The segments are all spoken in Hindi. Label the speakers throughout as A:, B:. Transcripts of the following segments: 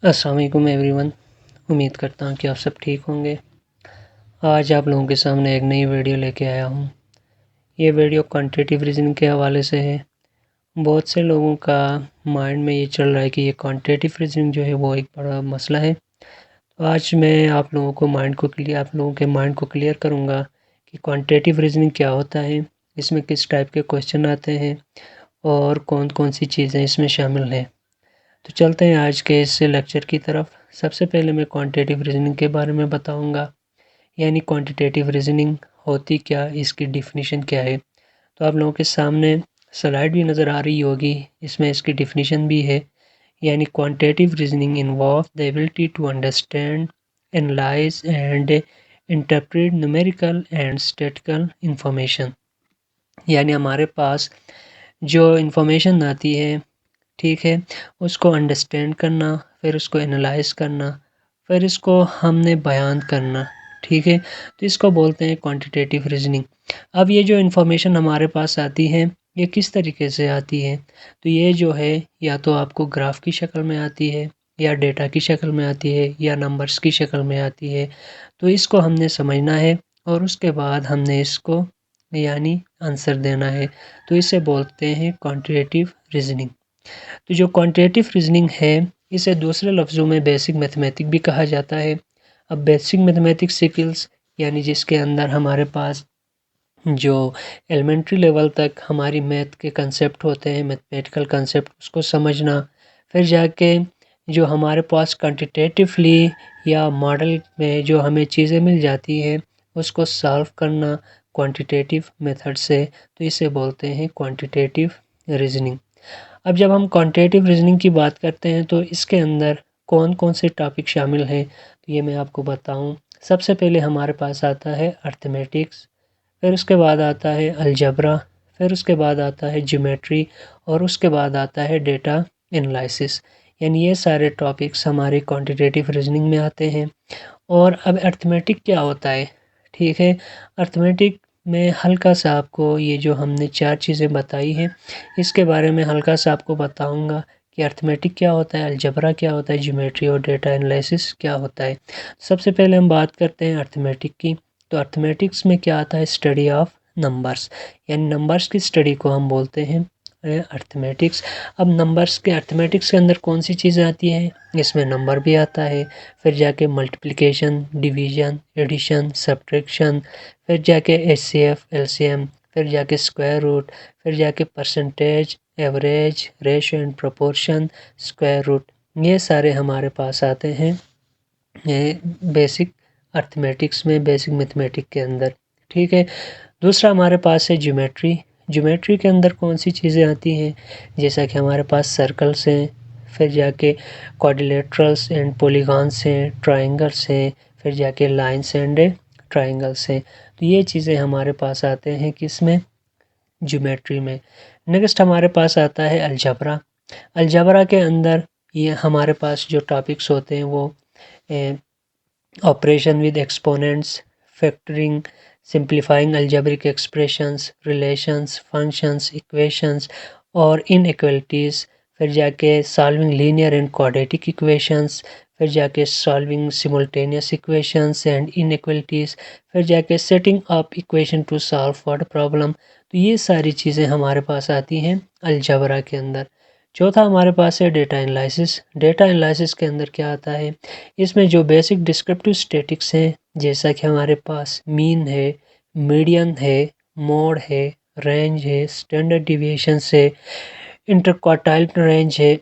A: अस्सलाम वालेकुम एवरीवन। उम्मीद करता हूँ कि आप सब ठीक होंगे। आज आप लोगों के सामने एक नई वीडियो लेके आया हूँ। ये वीडियो क्वांटिटेटिव रीजनिंग के हवाले से है। बहुत से लोगों का माइंड में ये चल रहा है कि ये क्वांटिटेटिव रीजनिंग जो है वो एक बड़ा मसला है। तो आज मैं आप लोगों के माइंड को क्लियर करूँगा कि क्वांटिटेटिव रीजनिंग क्या होता है, इसमें किस टाइप के क्वेश्चन आते हैं और कौन कौन सी चीज़ें इसमें शामिल हैं। तो चलते हैं आज के इस लेक्चर की तरफ। सबसे पहले मैं क्वांटिटेटिव रीजनिंग के बारे में बताऊंगा, यानी क्वांटिटेटिव रीजनिंग होती क्या, इसकी डिफिनीशन क्या है। तो आप लोगों के सामने स्लाइड भी नज़र आ रही होगी, इसमें इसकी डिफिनीशन भी है। यानी quantitative reasoning involve the ability to understand, analyse and interpret numerical and statistical information. यानी हमारे पास जो इंफॉर्मेशन आती है, ठीक है, उसको अंडरस्टैंड करना, फिर उसको एनालाइज करना, फिर इसको हमने बयान करना, ठीक है। तो इसको बोलते हैं क्वांटिटेटिव रीजनिंग। अब ये जो इन्फॉर्मेशन हमारे पास आती है, ये किस तरीके से आती है। तो ये जो है या तो आपको ग्राफ की शक्ल में आती है, या डेटा की शक्ल में आती है, या नंबर्स की शक्ल में आती है। तो इसको हमने समझना है और उसके बाद हमने इसको यानी आंसर देना है। तो इसे बोलते हैं क्वांटिटेटिव रीजनिंग। तो जो क्वांटिटेटिव रीजनिंग है, इसे दूसरे लफ्ज़ों में बेसिक मैथमेटिक्स भी कहा जाता है। अब बेसिक मैथमेटिक्स स्किल्स यानी जिसके अंदर हमारे पास जो एलिमेंट्री लेवल तक हमारी मैथ के कंसेप्ट होते हैं, मैथमेटिकल कंसेप्ट, उसको समझना, फिर जाके जो हमारे पास क्वांटिटेटिवली या मॉडल में जो हमें चीज़ें मिल जाती हैं, उसको सॉल्व करना क्वांटिटेटिव मेथड से। तो इसे बोलते हैं क्वांटिटेटिव रीजनिंग। अब जब हम क्वांटिटेटिव रीजनिंग की बात करते हैं तो इसके अंदर कौन कौन से टॉपिक शामिल हैं, तो ये मैं आपको बताऊं। सबसे पहले हमारे पास आता है अर्थमेटिक्स, फिर उसके बाद आता है अलजबरा, फिर उसके बाद आता है ज्योमेट्री, और उसके बाद आता है डेटा एनालिसिस। यानी ये सारे टॉपिक्स हमारे क्वांटिटेटिव रीजनिंग में आते हैं। और अब अर्थमेटिक क्या होता है, ठीक है। अर्थमेटिक में हल्का सा आपको ये जो हमने 4 चीज़ें बताई हैं, इसके बारे में हल्का सा आपको बताऊंगा कि अर्थमेटिक क्या होता है, अलजबरा क्या होता है, ज्योमेट्री और डेटा एनालिसिस क्या होता है। सबसे पहले हम बात करते हैं अर्थमेटिक की। तो अर्थमेटिक्स में क्या आता है, स्टडी ऑफ नंबर्स, यानी नंबर्स की स्टडी को हम बोलते हैं अर्थमेटिक्स। अब नंबर्स के अर्थमेटिक्स के अंदर कौन सी चीज़ें आती हैं, इसमें नंबर भी आता है, फिर जाके मल्टीप्लिकेशन, डिवीजन, एडिशन, सब्ट्रैक्शन, फिर जाके एचसीएफ, एलसीएम, फिर जाके स्क्वायर रूट, फिर जाके percentage, average, ratio and proportion, square root. ये सारे हमारे पास आते हैं ये बेसिक अर्थमेटिक्स में, बेसिक मैथमेटिक्स के अंदर, ठीक है। दूसरा हमारे पास है ज्योमेट्री। ज्योमेट्री के अंदर कौन सी चीज़ें आती हैं, जैसा कि हमारे पास सर्कल्स हैं, फिर जाके क्वाड्रिलेटरल्स एंड पॉलीगॉन्स हैं, ट्रायंगल्स हैं, फिर जाके लाइन्स एंड ट्रायंगल्स हैं। तो ये चीज़ें हमारे पास आते हैं किसमें, ज्योमेट्री में। नेक्स्ट हमारे पास आता है अलजबरा। अलजबरा के अंदर ये हमारे पास जो टॉपिक्स होते हैं वो operation with exponents, factoring, simplifying algebraic expressions, relations, functions, equations और इनइक्वालिटीज़, फिर जाके solving linear and quadratic equations, फिर जाके solving simultaneous equations and inequalities, फिर जाके setting up equation two solve word problem. तो ये सारी चीज़ें हमारे पास आती हैं अलजबरा के अंदर। चौथा हमारे पास है डेटा एनालिसिस। डेटा एनालिसिस के अंदर क्या आता है, इसमें जो बेसिक डिस्क्रिप्टिव स्टैटिक्स हैं, जैसा कि हमारे पास मीन है, मीडियन है, मोड है, रेंज है, स्टैंडर्ड डिविएशंस है, इंटरक्वार्टाइल रेंज है,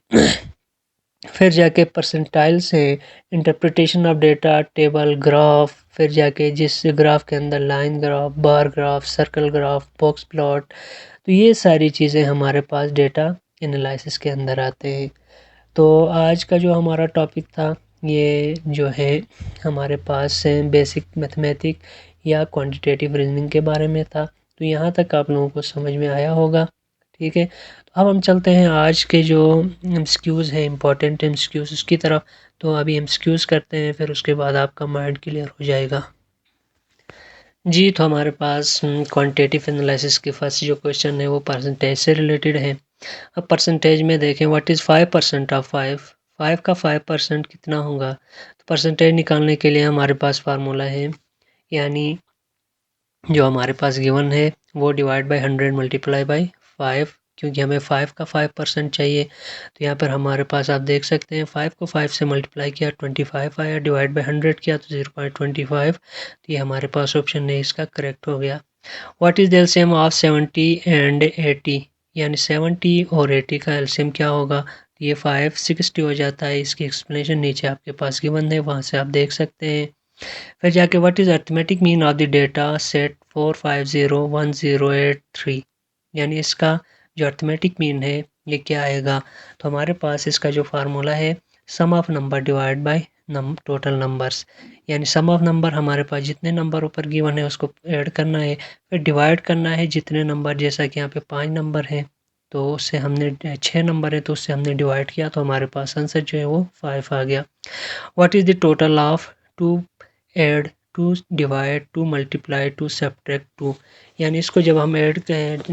A: फिर जाके परसेंटाइल्स है, interpretation of data, table, graph, फिर जाके जिस ग्राफ के अंदर line graph, bar graph, circle graph, box plot. तो ये सारी चीज़ें हमारे पास डेटा एनालिसिस के अंदर आते हैं। तो आज का जो हमारा टॉपिक था, ये जो है हमारे पास बेसिक मैथमेटिक या क्वांटिटेटिव रीजनिंग के बारे में था। तो यहाँ तक आप लोगों को समझ में आया होगा, ठीक है। तो अब हम चलते हैं आज के जो एमसीक्यूज़ हैं, इंपॉर्टेंट एमसीक्यूज़, उसकी तरफ। तो अभी एमसीक्यूज़ करते हैं, फिर उसके बाद आपका माइंड क्लियर हो जाएगा। जी, तो हमारे पास क्वांटिटेटिव एनालिसिस के फर्स्ट जो क्वेश्चन है वो परसेंटेज से रिलेटेड है। अब परसेंटेज में देखें, व्हाट इज़ 5% ऑफ 5। 5 का 5% कितना होगा? तो परसेंटेज निकालने के लिए हमारे पास फार्मूला है, यानी जो हमारे पास गिवन है वो डिवाइड बाय 100 मल्टीप्लाई बाय 5, क्योंकि हमें 5 का 5% चाहिए। तो यहाँ पर हमारे पास आप देख सकते हैं 5 को 5 से मल्टीप्लाई किया 25 आया, डिवाइड बाय 100 किया तो 0.25। तो ये हमारे पास ऑप्शन है इसका करेक्ट हो गया। What is the LCM of 70 and 80? यानी 70 और 80 का एलसीएम क्या होगा? ये 560 हो जाता है। इसकी एक्सप्लेनेशन नीचे आपके पास गिवन है, वहाँ से आप देख सकते हैं। फिर जाके what is arithmetic mean of the data set 450108 यानी इसका जो अर्थमेटिक मीन है ये क्या आएगा? तो हमारे पास इसका जो फार्मूला है sum of number divide by total numbers, यानी सम ऑफ नंबर हमारे पास जितने नंबर ऊपर गिवन है उसको ऐड करना है, फिर डिवाइड करना है जितने नंबर, जैसा कि यहाँ पे 5 नंबर हैं तो उससे हमने 6 नंबर है तो उससे हमने डिवाइड किया तो हमारे पास आंसर जो है वो 5 आ गया। What is the total of 2 add 2 divide 2 multiply 2 subtract 2? यानी इसको जब हम ऐड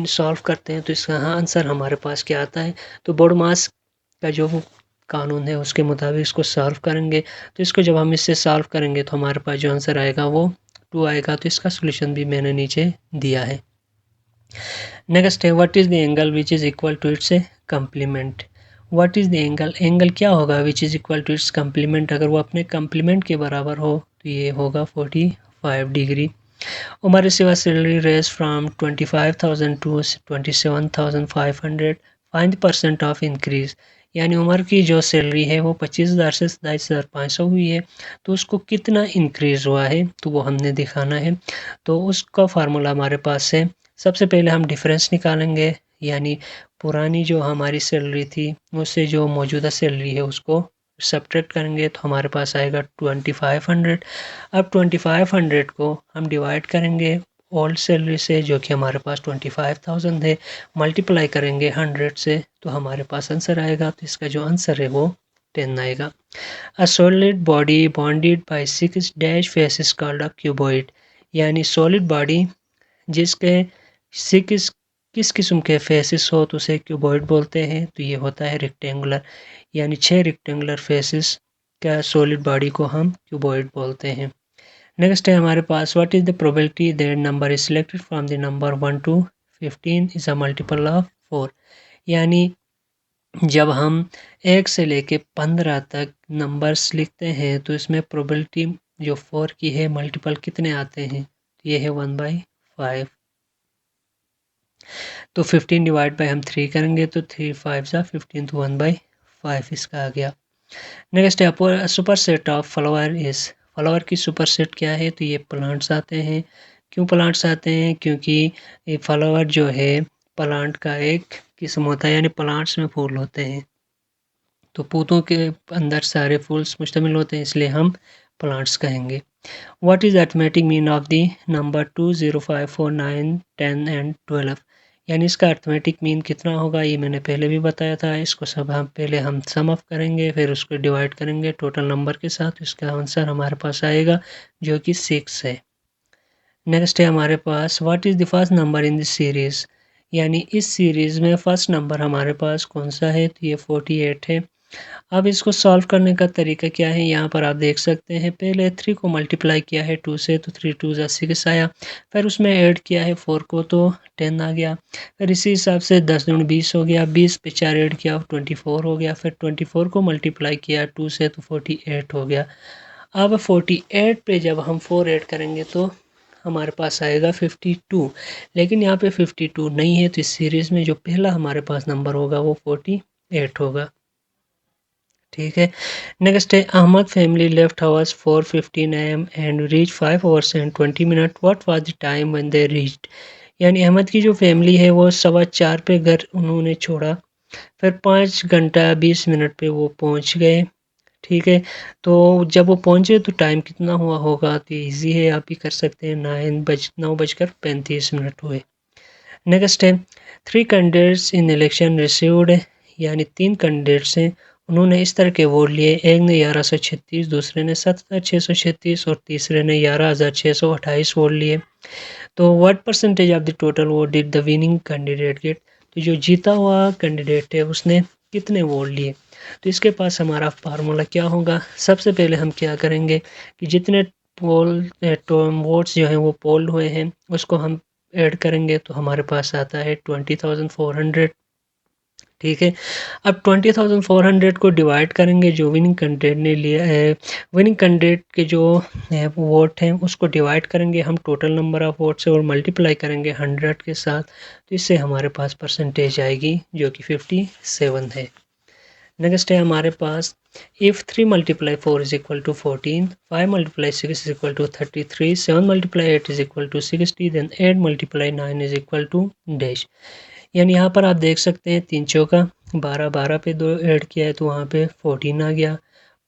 A: सॉल्व करते हैं तो इसका आंसर हमारे पास क्या आता है? तो बोडमास का जो कानून है उसके मुताबिक इसको सॉल्व करेंगे। तो इसको जब हम इससे सॉल्व करेंगे तो हमारे पास जो आंसर आएगा वो 2 आएगा। तो इसका सोल्यूशन भी मैंने नीचे दिया है। नेक्स्ट है what is the angle which is equal to its complement? What is the angle? Angle क्या होगा which is equal to its complement? अगर वो अपने कंप्लीमेंट के बराबर हो तो ये होगा 45 degree. Umar receive salary raise from 25,000 to 27,500, find percent of increase. यानी उमर की जो सैलरी है वो 25,000 से 27,500 हुई है, तो उसको कितना इंक्रीज हुआ है तो वो हमने दिखाना है। तो उसका फार्मूला हमारे पास है, सबसे पहले हम डिफरेंस निकालेंगे, यानी पुरानी जो हमारी सैलरी थी उससे जो मौजूदा सैलरी है उसको सब्ट्रैक्ट करेंगे तो हमारे पास आएगा 2500। अब 2500 को हम डिवाइड करेंगे ओल्ड सैलरी से जो कि हमारे पास 25,000 है, मल्टीप्लाई करेंगे 100 से तो हमारे पास आंसर आएगा। तो इसका जो आंसर है वो 10 आएगा। A solid body bounded by 6 dash faces called a cuboid. यानी सॉलिड बॉडी जिसके 6 किस किस्म के फेसेस हो तो उसे क्यूबॉइड बोलते हैं। तो ये होता है रेक्टेंगुलर, यानी 6 रेक्टेंगुलर फेसेस का सॉलिड बॉडी को हम क्यूबॉइड बोलते हैं। नेक्स्ट है हमारे पास what is the probability that number is selected from the number 1 to 15 is a multiple of 4। यानी जब हम 1 से लेके 15 तक नंबर्स लिखते हैं तो इसमें प्रोबेबिलिटी जो 4 की है मल्टीपल कितने आते हैं? ये है 1/5। तो 15 डिवाइड बाय हम 3 करेंगे तो 3 5 15 तो 1/5 इसका आ गया। नेक्स्ट है super set of flower is. Flower की सुपर सेट क्या है? तो ये प्लांट्स आते हैं। क्यों प्लांट्स आते हैं? क्योंकि ये फ्लावर जो है प्लांट का एक किस्म होता है, यानी प्लांट्स में फूल होते हैं तो पौधों के अंदर सारे फूल्स मुश्तमिल होते हैं, इसलिए हम प्लांट्स कहेंगे। What is arithmetic mean of the number 2 0 5 4 9 10 and 12? यानी इसका अर्थमेटिक मीन कितना होगा ये मैंने पहले भी बताया था। इसको सब हम पहले हम सम ऑफ करेंगे, फिर उसको डिवाइड करेंगे टोटल नंबर के साथ, इसका आंसर हमारे पास आएगा जो कि 6 है। नेक्स्ट है हमारे पास what is the first number in this series? यानी इस सीरीज़ में फर्स्ट नंबर हमारे पास कौन सा है? तो ये 48 है। अब इसको सॉल्व करने का तरीका क्या है? यहाँ पर आप देख सकते हैं पहले 3 को मल्टीप्लाई किया है 2 से तो 3 2 6 आया, फिर उसमें ऐड किया है 4 को तो 10 आ गया, फिर इसी हिसाब से 10 दूनी 20 हो गया, 20 पे 4 ऐड किया 24 हो गया, फिर 24 को मल्टीप्लाई किया 2 से तो 48 हो गया। अब 48 पे जब हम 4 ऐड करेंगे तो हमारे पास आएगा 52, लेकिन यहाँ पे 52 नहीं है तो इस सीरीज़ में जो पहला हमारे पास नंबर होगा वो 48 होगा। ठीक है। नेक्स्ट है Ahmad family left house 4:15 AM and reach 5 hours and 20 minutes। What was the time when they reached? यानी अहमद की जो फैमिली है वो 4:15 पे घर उन्होंने छोड़ा, फिर 5 घंटा 20 मिनट पे वो पहुंच गए। ठीक है, तो जब वो पहुंचे तो टाइम कितना हुआ होगा? तो ईजी है, आप भी कर सकते हैं, 9:35 हुए। नेक्स्ट है 3 कैंडिडेट्स इन इलेक्शन रिसीव्ड, यानी 3 कैंडिडेट्स हैं उन्होंने इस तरह के वोट लिए, एक ने 1136, दूसरे ने 77,636 और तीसरे ने 11,628 वोट लिए। तो what percentage of the total vote did the winning candidate get? तो जो जीता हुआ कैंडिडेट है उसने कितने वोल्ट लिए। तो इसके पास हमारा फार्मूला क्या होगा, सबसे पहले हम क्या करेंगे कि जितने वोल्ट्स जो हैं वो पोल हुए हैं उसको हम ऐड करेंगे तो हमारे पास आता है 20,400। ठीक है, अब 20,400 को डिवाइड करेंगे जो विनिंग कैंडिडेट ने लिया है, विनिंग कैंडिडेट के जो वोट हैं उसको डिवाइड करेंगे हम टोटल नंबर ऑफ वोट से और मल्टीप्लाई करेंगे 100 के साथ, तो इससे हमारे पास परसेंटेज आएगी जो कि 57 है। नेक्स्ट है हमारे पास if 3 multiply 4 is equal to 14, 5 multiply 6 is equal to 33, 7 multiply 8 is equal to 60, then 8 multiply 9 is equal to dash। यानी यहाँ पर आप देख सकते हैं 3 चौका 12, 12 पे 2 ऐड किया है तो वहाँ पे 14 आ गया,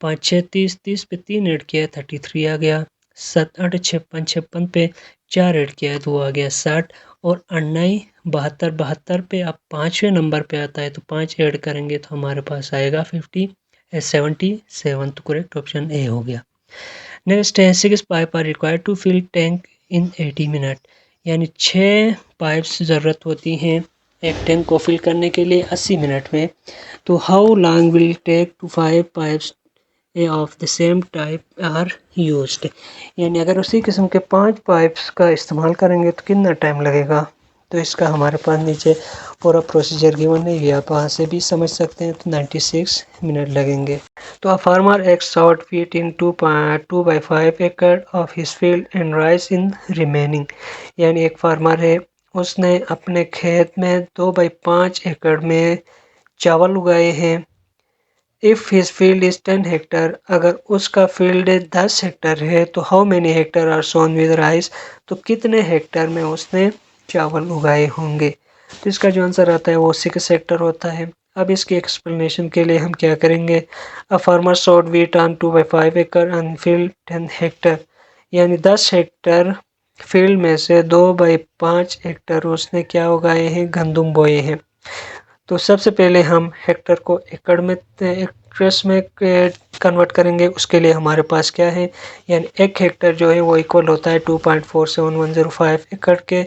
A: 5 6 30, 30 पे 3 ऐड किया है 33 आ गया, 7 8 56, 56 पे 4 ऐड किया है तो वो आ गया 60, और 9 72, 72 पे आप 5वें नंबर पे आता है तो 5 ऐड करेंगे तो हमारे पास आएगा 77, तो करेक्ट ऑप्शन ए हो गया। नेक्स्ट है 6 pipe are required to fill tank in 80 minute, यानी 6 पाइप्स ज़रूरत होती हैं एक टैंक को फिल करने के लिए 80 मिनट में। तो how long will take to 5 pipes of the same type are used, यानी अगर उसी किस्म के 5 पाइप्स का इस्तेमाल करेंगे तो कितना टाइम लगेगा। तो इसका हमारे पास नीचे पूरा प्रोसीजर गिवन है, ये आप वहाँ से भी समझ सकते हैं, तो 96 मिनट लगेंगे। तो अ फार्मर एक्स सॉट wheat in 2 by 5 acre of his field and rice in remaining, यानी एक फार्मर है उसने अपने खेत में 2 by 5 एकड़ में चावल उगाए हैं। If his field is 10 hectare, अगर उसका फील्ड 10 हेक्टर है तो how many hectare are sown with rice, तो कितने हेक्टर में उसने चावल उगाए होंगे। तो इसका जो आंसर आता है वो 6 हेक्टर होता है। अब इसकी एक्सप्लेनेशन के लिए हम क्या करेंगे, अ फार्मर सोड वीट ऑन 2 by 5 एकड़ एंड फील्ड 10 हेक्टर, यानी 10 हेक्टर फील्ड में से 2 by 5 हेक्टर उसने क्या उगाए हैं, गंदुम बोए हैं। तो सबसे पहले हम हेक्टर को एकड़ में एक्ट्रेस में कन्वर्ट करेंगे, उसके लिए हमारे पास क्या है, यानी 1 हेक्टर जो है वो इक्वल होता है 2.47105 एकड़ के।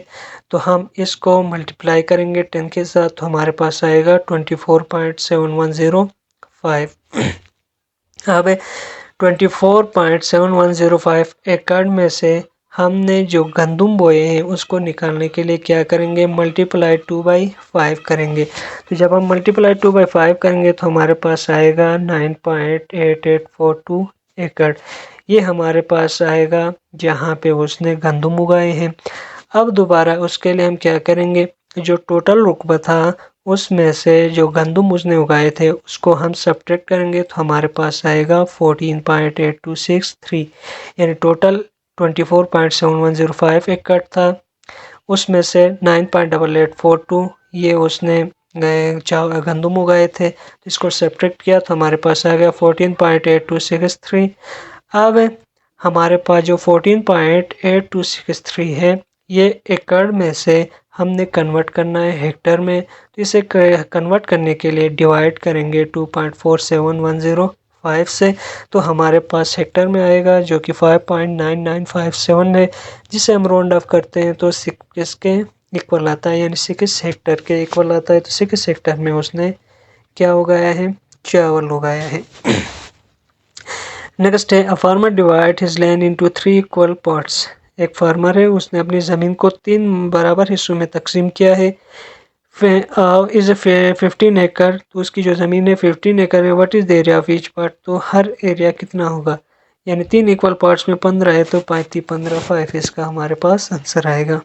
A: तो हम इसको मल्टीप्लाई करेंगे 10 के साथ तो हमारे पास आएगा 24.7105। अब 24.7105 एकड़ में से हमने जो गंदुम बोए हैं उसको निकालने के लिए क्या करेंगे, मल्टीप्लाई 2 by 5 करेंगे। तो जब हम मल्टीप्लाई 2 by 5 करेंगे तो हमारे पास आएगा 9.8842 एकड़, ये हमारे पास आएगा जहाँ पे उसने गंदुम उगाए हैं। अब दोबारा उसके लिए हम क्या करेंगे, जो टोटल रुकबा था उसमें से जो गंदुम उसने उगाए थे उसको हम सब्ट्रैक्ट करेंगे तो हमारे पास आएगा 14.8263, यानी टोटल 24.7105 एकड़ था, उसमें से 9.8842 ये उसने गंदुम उगाए थे, इसको सब्ट्रैक्ट किया तो हमारे पास आ गया 14.8263। अब हमारे पास जो 14.8263 है ये एकड़ में से हमने कन्वर्ट करना है हेक्टर में, तो इसे कन्वर्ट करने के लिए डिवाइड करेंगे 2.47105 से, तो हमारे पास हेक्टर में आएगा जो कि 5.9957 है, जिसे हम राउंड ऑफ करते हैं तो 6 के इक्वल आता है, यानी 6 हेक्टर के इक्वल आता है। तो 6 हेक्टर में उसने क्या उगाया है, चावल उगाया है। नेक्स्ट है, a farmer divide his land into 3 equal parts, एक फार्मर है उसने अपनी ज़मीन को 3 बराबर हिस्सों में तकसीम किया है। इज़ 15 एकड़, तो उसकी जो ज़मीन है 15 एकड़ है। What is the area of each part, तो हर एरिया कितना होगा, यानी 3 इक्वल पार्ट्स में 15 है तो 5 15 5 इसका हमारे पास आंसर आएगा।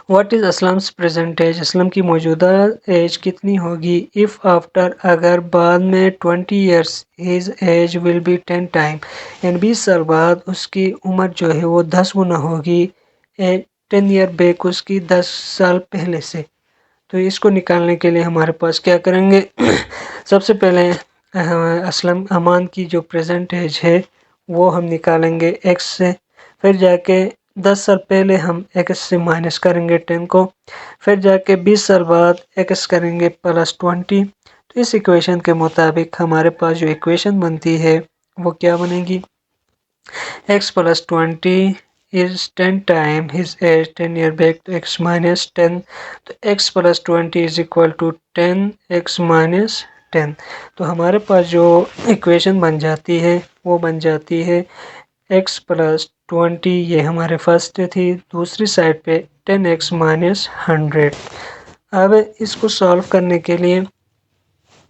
A: What is Aslam's present age, Aslam की मौजूदा एज कितनी होगी। इफ़ आफ्टर, अगर बाद में 20 years his age will be 10 time, यानी 20 साल बाद उसकी उम्र जो है वो 10 गुना होगी 10 ईयर बैक उसकी 10 साल पहले से। तो इसको निकालने के लिए हमारे पास क्या करेंगे सबसे पहले असलम अमान की जो प्रेजेंट एज है वो हम निकालेंगे x से, फिर जाके 10 साल पहले हम x से माइनस करेंगे 10 को, फिर जाके 20 साल बाद x करेंगे +20। तो इस इक्वेशन के मुताबिक हमारे पास जो इक्वेशन बनती है वो क्या बनेगी, x + 20 is 10 time his age 10 year back, तो x - 10, तो x + 20 is equal to 10 x - 10। तो हमारे पास जो इक्वेशन बन जाती है वो बन जाती है x प्लस 20, ये हमारे फर्स्ट थी, दूसरी साइड पे 10x माइनस 100। अब इसको सॉल्व करने के लिए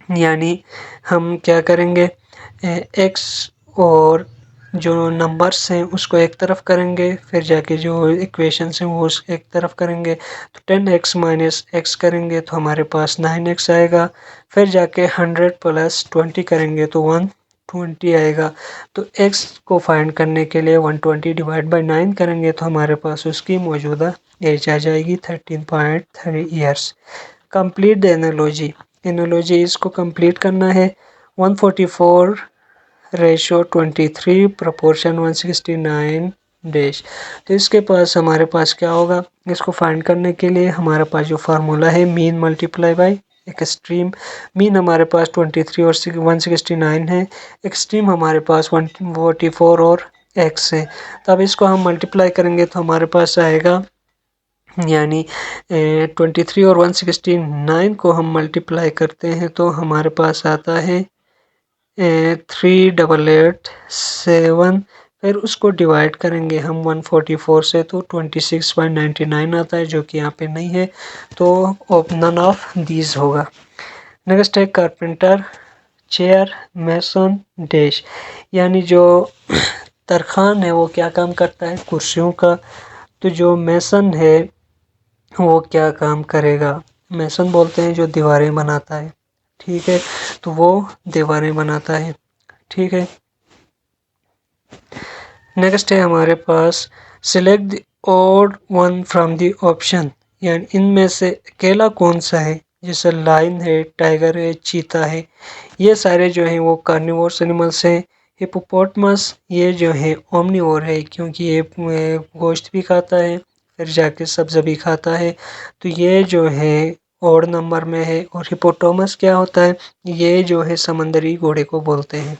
A: यानी हम क्या करेंगे, x और जो नंबर्स हैं उसको एक तरफ करेंगे, फिर जाके जो इक्वेशंस हैं वो एक तरफ करेंगे। तो 10x माइनस x करेंगे तो हमारे पास 9x आएगा, फिर जाके 100 प्लस 20 करेंगे तो 120 आएगा। तो x को फाइंड करने के लिए 120 डिवाइड बाई 9 करेंगे तो हमारे पास उसकी मौजूदा एज आ जाएगी 13.3 years. Complete the analogy, analogy इसको कंप्लीट करना है। 144 रेशो 23 प्रोपोर्शन 169 डैश। तो इसके पास हमारे पास क्या होगा, इसको फाइंड करने के लिए हमारे पास जो फार्मूला है mean multiply by extreme. Mean हमारे पास 23 और 169 है, एक्सट्रीम हमारे पास 144 और x है। तो अब इसको हम मल्टीप्लाई करेंगे तो हमारे पास आएगा, यानी 23 और 169 को हम मल्टीप्लाई करते हैं तो हमारे पास आता है 3887। फिर उसको डिवाइड करेंगे हम 144 से तो 26.99 आता है, जो कि यहाँ पे नहीं है, तो नन ऑफ दीज होगा। नेक्स्ट है कारपेंटर, चेयर, मेसन, डैश। यानी जो तरखान है वो क्या काम करता है, कुर्सियों का। तो जो मेसन है वो क्या काम करेगा, मेसन बोलते हैं जो दीवारें बनाता है, ठीक है, तो वो दीवारें बनाता है, ठीक है। नेक्स्ट है हमारे पास select the odd one from the option, यानी इनमें से अकेला कौन सा है, जैसे लायन है, टाइगर है, चीता है, ये सारे जो हैं वो कार्निवोरस एनिमल्स हैं। हिप्पोपोटामस ये जो है ओमनीवोर है, क्योंकि ये गोश्त भी खाता है, फिर जाके सब्ज़ी भी खाता है, तो ये जो है ऑड नंबर में है। और हिप्पोपोटामस क्या होता है, ये जो है समंदरी घोड़े को बोलते हैं।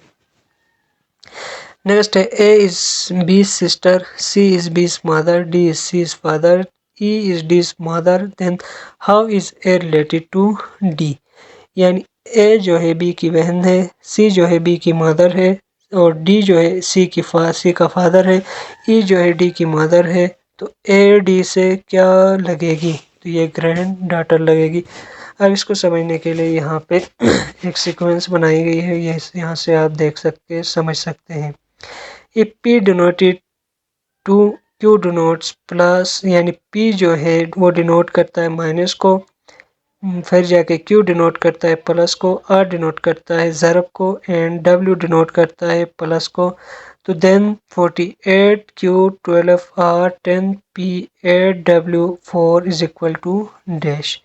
A: नेक्स्ट है A is B's sister, C is B's mother, D is C's father, E is D's mother, then how is A related to D। यानी A जो है B की बहन है, C जो है B की मदर है, और D जो है C का फादर है, E जो है D की मदर है। तो A D से क्या लगेगी, तो ये ग्रैंड डॉटर लगेगी। अब इसको समझने के लिए यहाँ पे एक सीक्वेंस बनाई गई है, ये यहाँ से आप देख सकते समझ सकते हैं। If P denoted to Q denotes plus, यानी P जो है वो डिनोट करता है माइनस को, फिर जाके Q डिनोट करता है प्लस को, R डिनोट करता है ज़रब को, एंड W डिनोट करता है प्लस को। तो then 48 Q 12 R 10 P 8 W 4 is equal to dash.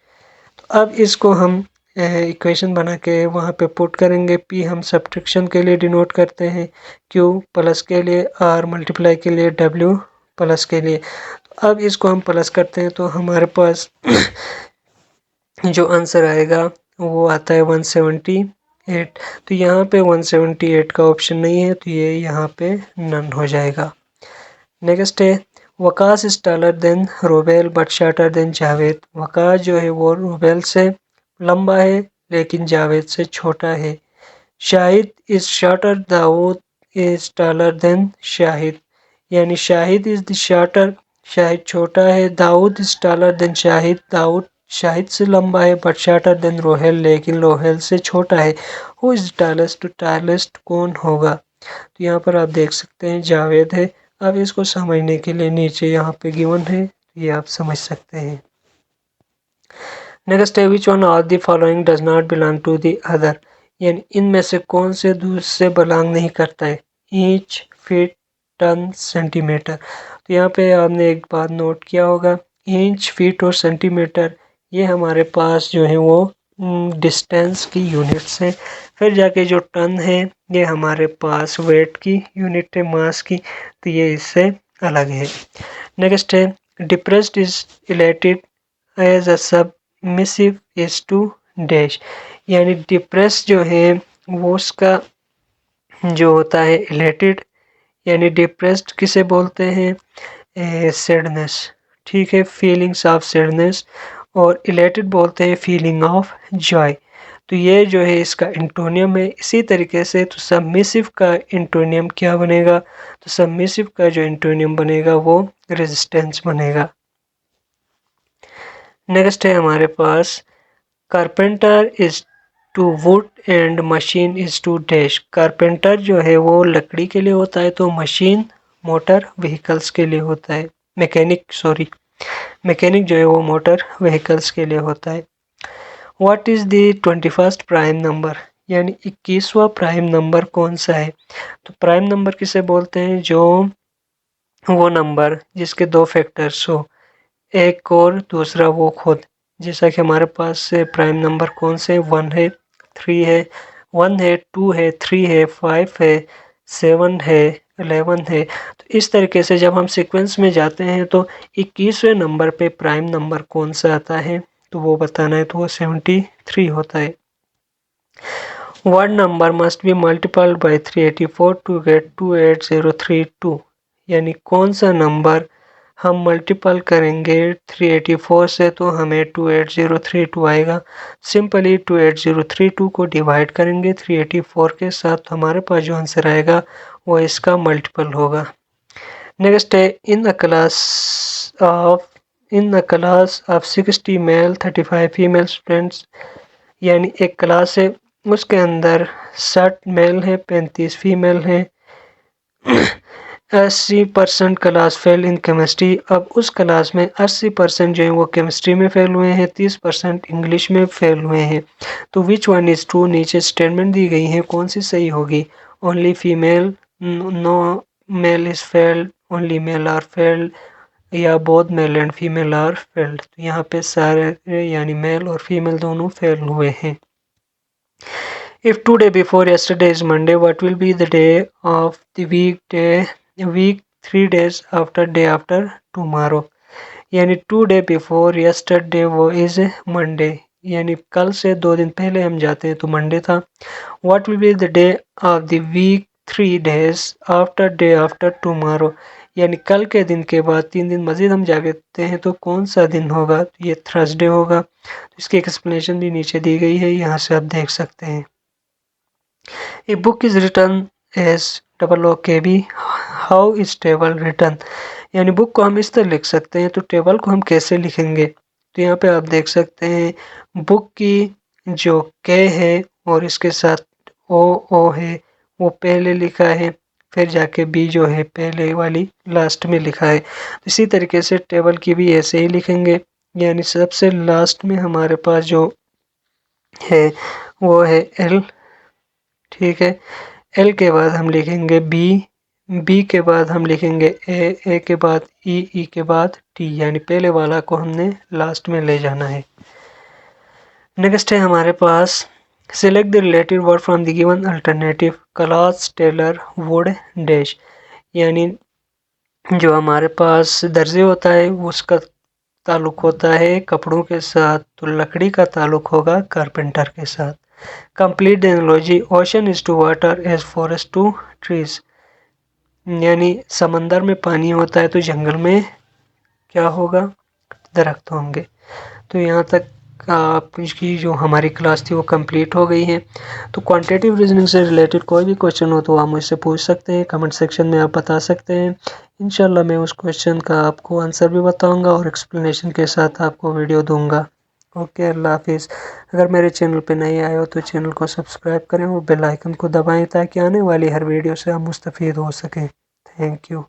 A: तो अब इसको हम इक्वेशन बना के वहाँ पे पुट करेंगे। P हम सब्ट्रैक्शन के लिए डिनोट करते हैं, Q प्लस के लिए, R मल्टीप्लाई के लिए, W प्लस के लिए। तो अब इसको हम प्लस करते हैं तो हमारे पास जो आंसर आएगा वो आता है 178। तो यहाँ पे 178 का ऑप्शन नहीं है, तो ये यहाँ पे नन हो जाएगा। नेक्स्ट है Waqas is taller than Robel but shorter than Javed. Waqas जो है वो रोबेल से लंबा है लेकिन जावेद से छोटा है। Shahid is shorter, Dawood is taller than Shahid. यानी Shahid is the shorter, Shahid छोटा है, Dawood is taller than Shahid, Dawood Shahid से लंबा है, बट शॉर्टर देन रोहेल, लेकिन रोहेल से छोटा है। हु इज टालेस्ट, टालेस्ट कौन होगा, तो यहाँ पर आप देख सकते हैं जावेद है। अब इसको समझने के लिए नीचे यहाँ पे गिवन है, ये आप समझ सकते हैं। नेक्स्ट है which one of the following does not belong to the other, यानी इनमें से कौन से दूसरे बिलोंग नहीं करता है। Inch, feet, ton, centimetre. तो यहाँ पे आपने एक बात नोट किया होगा, इंच, फीट और सेंटीमीटर ये हमारे पास जो है वो डिस्टेंस की यूनिट्स हैं। फिर जाके जो टन है ये हमारे पास वेट की यूनिट है, मास की, तो ये इससे अलग है। नेक्स्ट है depressed is elated as a submissive is to dash, यानी डिप्रेस जो है वो उसका जो होता है इलेटेड, यानी डिप्रेस्ड किसे बोलते हैं, सैडनेस, ठीक है, फीलिंग्स ऑफ सैडनेस, और इलेटेड बोलते हैं फीलिंग ऑफ जॉय। तो ये जो है इसका एंटोनियम है। इसी तरीके से तो सबमिसिव का एंटोनियम क्या बनेगा, तो सबमिसिव का जो एंटोनियम बनेगा वो रेजिस्टेंस बनेगा। नेक्स्ट है हमारे पास carpenter is to wood and machine is to dash. Carpenter जो है वो लकड़ी के लिए होता है, तो मशीन मोटर व्हीकल्स के लिए होता है। मैकेनिक जो है वो मोटर व्हीकल्स के लिए होता है। What is the 21st prime number, यानी 21वां प्राइम नंबर कौन सा है। तो प्राइम नंबर किसे बोलते हैं, जो वो नंबर जिसके दो फैक्टर्स हो, एक और दूसरा वो खुद। जैसा कि हमारे पास प्राइम नंबर कौन से 1 है, 3 है, 1 है, 2 है, 3 है, 5 है, 7 है, 11 है। तो इस तरीके से जब हम सीक्वेंस में जाते हैं तो 21वें नंबर पे प्राइम नंबर कौन सा आता है, तो वो बताना है, तो वो 73 होता है। What number must be multiplied by 384 to get 28032, यानी कौन सा नंबर हम मल्टीपल करेंगे 384 से तो हमें 28032 आएगा। सिंपली 28032 को डिवाइड करेंगे 384 के साथ, तो हमारे पास जो आंसर आएगा वो इसका मल्टीपल होगा। नेक्स्ट है in the class of 60 male 35 female students, यानी एक क्लास है उसके अंदर 60 मेल है 35 फीमेल है। 80% क्लास फेल इन केमिस्ट्री। अब उस क्लास में 80% जो है वो केमिस्ट्री में फेल हुए हैं, 30% इंग्लिश में फेल हुए हैं। तो विच वन इज ट्रू, नीचे स्टेटमेंट दी गई है, कौन सी सही होगी। Only female, no male is failed, only male are failed, या both male and female are failed. तो यहाँ पे सारे यानी मेल और फीमेल दोनों फेल हुए हैं। If today before yesterday is Monday, what will be the day of the week 3 days after day after tomorrow, यानी 2 day before yesterday वो is Monday, यानी कल से 2 दिन पहले हम जाते हैं तो मंडे था। What will be the day of the week 3 days after day after tomorrow, यानी कल के दिन के बाद 3 दिन मजीद हम जागते हैं तो कौन सा दिन होगा, तो ये थर्सडे होगा। तो इसकी एक्सप्लेनेशन भी नीचे दी गई है, यहाँ से आप देख सकते हैं। A book is written as OOKB. How is table written, यानी बुक को हम इस तरह लिख सकते हैं, तो टेबल को हम कैसे लिखेंगे। तो यहाँ पे आप देख सकते हैं बुक की जो के है और इसके साथ ओ है वो पहले लिखा है, फिर जाके बी जो है पहले वाली लास्ट में लिखा है। इसी तरीके से टेबल की भी ऐसे ही लिखेंगे, यानी सबसे लास्ट में हमारे पास जो है वो है एल, ठीक है। एल के बाद हम लिखेंगे बी, बी के बाद हम लिखेंगे ए के बाद ई के बाद टी, यानी पहले वाला को हमने लास्ट में ले जाना है। नेक्स्ट है हमारे पास select the related word from the given alternative, clothes, tailor, wood, dash, यानी जो हमारे पास दर्जी होता है उसका ताल्लुक होता है कपड़ों के साथ, तो लकड़ी का ताल्लुक होगा कारपेंटर के साथ। Complete the analogy, ocean is to water as forest to trees, यानी समंदर में पानी होता है तो जंगल में क्या होगा, दरख्त होंगे। तो यहाँ तक आपकी जो हमारी क्लास थी वो कंप्लीट हो गई है। तो क्वांटिटेटिव रीजनिंग से रिलेटेड कोई भी क्वेश्चन हो तो आप मुझसे पूछ सकते हैं, कमेंट सेक्शन में आप बता सकते हैं। इंशाल्लाह मैं उस क्वेश्चन का आपको आंसर भी बताऊंगा और एक्सप्लेनेशन के साथ आपको वीडियो दूंगा। ओके, अल्लाह हाफिज़। अगर मेरे चैनल पे नए आए हो तो चैनल को सब्सक्राइब करें और बेल आइकन को दबाएं ताकि आने वाली हर वीडियो से आप मुस्तफ़ीद हो सकें। Thank you.